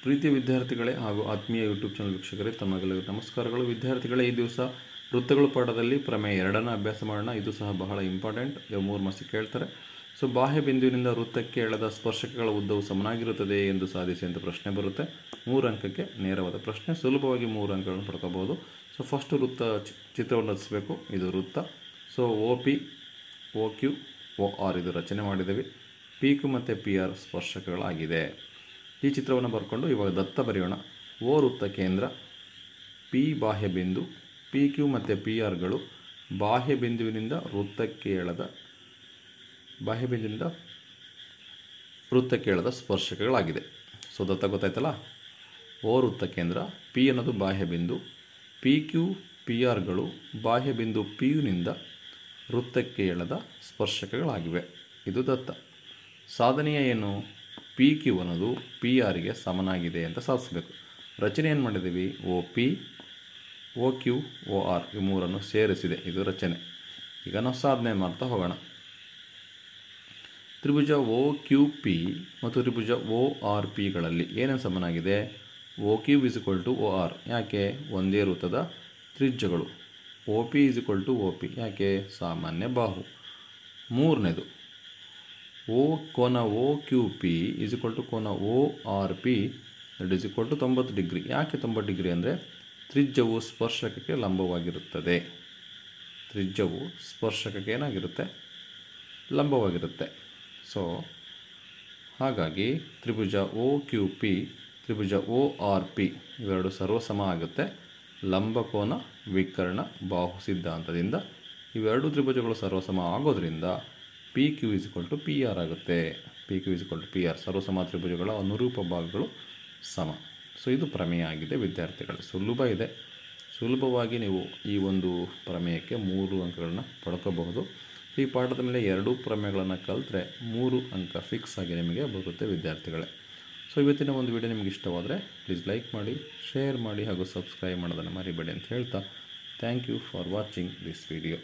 ಪ್ರೀತಿಯ ವಿದ್ಯಾರ್ಥಿಗಳೇ ಹಾಗೂ ಆತ್ಮೀಯ ಯೂಟ್ಯೂಬ್ ಚಾನಲ್ ವೀಕ್ಷಕರೇ, ತಮಗೆಲ್ಲರಿಗೂ ನಮಸ್ಕಾರಗಳು. ವಿದ್ಯಾರ್ಥಿಗಳೇ, ಈ ದಿವಸ ವೃತ್ತಗಳು ಪಾಠದಲ್ಲಿ ಪ್ರಮೇಯ 2ನ ಅಭ್ಯಾಸ ಮಾಡೋಣ. ಇದು ಸಹ ಬಹಳ ಇಂಪಾರ್ಟೆಂಟ್. 3 ಮಾರ್ಕ್ಸ್ ಕೇಳ್ತಾರೆ. ಸೊ ಬಾಹ್ಯ ಬಿಂದುವಿನಿಂದ ವೃತ್ತಕ್ಕೆ ಎಳೆದ ಸ್ಪರ್ಶಕಗಳ ಉದ್ದವು ಸಮನಾಗಿರುತ್ತದೆ ಎಂದು ಸಾಧಿಸಿ ಅಂತ ಪ್ರಶ್ನೆ ಬರುತ್ತೆ. 3 ಅಂಕಕ್ಕೆ ನೇರವಾದ ಪ್ರಶ್ನೆ. ಸುಲಭವಾಗಿ 3 ಅಂಕಗಳನ್ನು ಪಡ್ಕೋಬಹುದು. ಸೊ ಫಸ್ಟ್ ವೃತ್ತ ಚಿತ್ರವನ್ನು ರಚಿಸಬೇಕು. ಇದು ವೃತ್ತ. ಸೊ OP, OQ, OR ಇದು ರಚನೆ ಮಾಡಿದ್ದೀವಿ. PQ ಮತ್ತು PR ಸ್ಪರ್ಶಕಗಳಾಗಿದೆ. ಈ ಚಿತ್ರವನ್ನು ಬರ್ಕೊಂಡು ಇವಾಗ ದತ್ತ ಬರೆಯೋಣ. O ವೃತ್ತ ಕೇಂದ್ರ, P ಬಾಹ್ಯ ಬಿಂದು, PQ ಮತ್ತು PRಗಳು ಬಾಹ್ಯ ಬಿಂದುವಿನಿಂದ ವೃತ್ತಕ್ಕೆ ಎಳೆದ ಸ್ಪರ್ಶಕಗಳಾಗಿದೆ. ಸೊ ದತ್ತ ಗೊತ್ತಾಯ್ತಲ್ಲ. O ವೃತ್ತ ಕೇಂದ್ರ, P ಅನ್ನೋದು ಬಾಹ್ಯ ಬಿಂದು, PQ PRಗಳು ಬಾಹ್ಯ ಬಿಂದು Pನಿಂದ ವೃತ್ತಕ್ಕೆ ಎಳೆದ ಸ್ಪರ್ಶಕಗಳಾಗಿವೆ. ಇದು ದತ್ತ. ಸಾಧನೆಯ ಏನು? PQ ಅನ್ನೋದು PRಗೆ ಸಮನಾಗಿದೆ ಅಂತ ಸಾಧಿಸಬೇಕು. ರಚನೆ ಏನು ಮಾಡಿದ್ದೀವಿ? OP, OQ, OR ಈ ಮೂರನ್ನು ಸೇರಿಸಿದೆ. ಇದು ರಚನೆ. ಈಗ ನಾವು ಸಾಧನೆ ಮಾಡ್ತಾ ಹೋಗೋಣ. ತ್ರಿಭುಜ OQP ಮತ್ತು ತ್ರಿಭುಜ ORPಗಳಲ್ಲಿ ಏನೇನು ಸಮನಾಗಿದೆ? OQ = OR. ಯಾಕೆ? ಒಂದೇ ವೃತ್ತದ ತ್ರಿಜ್ಯಗಳು. OP = OP. ಯಾಕೆ? ಸಾಮಾನ್ಯ ಬಾಹು. ಮೂರನೇದು ಕೋನ OQP = ಕೋನ ORP = 90 ಡಿಗ್ರಿ. ಯಾಕೆ 90 ಡಿಗ್ರಿ ಅಂದರೆ ತ್ರಿಜ್ಯವು ಸ್ಪರ್ಶಕಕ್ಕೆ ಲಂಬವಾಗಿರುತ್ತದೆ. ತ್ರಿಜ್ಯವು ಸ್ಪರ್ಶಕಕ್ಕೆ ಏನಾಗಿರುತ್ತೆ? ಲಂಬವಾಗಿರುತ್ತೆ. ಸೊ ಹಾಗಾಗಿ ತ್ರಿಭುಜ OQP, ತ್ರಿಭುಜ ORP ಇವೆರಡು ಸರ್ವಸಮ ಆಗುತ್ತೆ. ಲಂಬಕೋನ ವಿಕರ್ಣ ಬಾಹು ಸಿದ್ಧಾಂತದಿಂದ ಇವೆರಡು ತ್ರಿಭುಜಗಳು ಸರ್ವಸಮ ಆಗೋದ್ರಿಂದ PQ = PR ಆಗುತ್ತೆ. PQ = PR. ಸರ್ವಸಮ ತ್ರಿಭುಜಗಳ ಅನುರೂಪ ಭಾಗಗಳು ಸಮ. ಸೊ ಇದು ಪ್ರಮೇಯ ಆಗಿದೆ ವಿದ್ಯಾರ್ಥಿಗಳು. ಸುಲಭ ಇದೆ. ಸುಲಭವಾಗಿ ನೀವು ಈ ಒಂದು ಪ್ರಮೇಯಕ್ಕೆ 3 ಅಂಕಗಳನ್ನ ಪಡ್ಕೋಬಹುದು. ಈ ಪಾಠದ ಮೇಲೆ 2 ಪ್ರಮೇಯಗಳನ್ನು ಕಲಿತ್ರೆ 3 ಅಂಕ ಫಿಕ್ಸ್ ಆಗಿ ನಿಮಗೆ ಬರುತ್ತೆ ವಿದ್ಯಾರ್ಥಿಗಳೇ. ಸೊ ಇವತ್ತಿನ ಒಂದು ವಿಡಿಯೋ ನಿಮಗೆ ಇಷ್ಟವಾದರೆ ಪ್ಲೀಸ್ ಲೈಕ್ ಮಾಡಿ, ಶೇರ್ ಮಾಡಿ ಹಾಗೂ ಸಬ್ಸ್ಕ್ರೈಬ್ ಮಾಡೋದನ್ನು ಮರಿಬೇಡಿ ಅಂತ ಹೇಳ್ತಾ thank you for watching this video.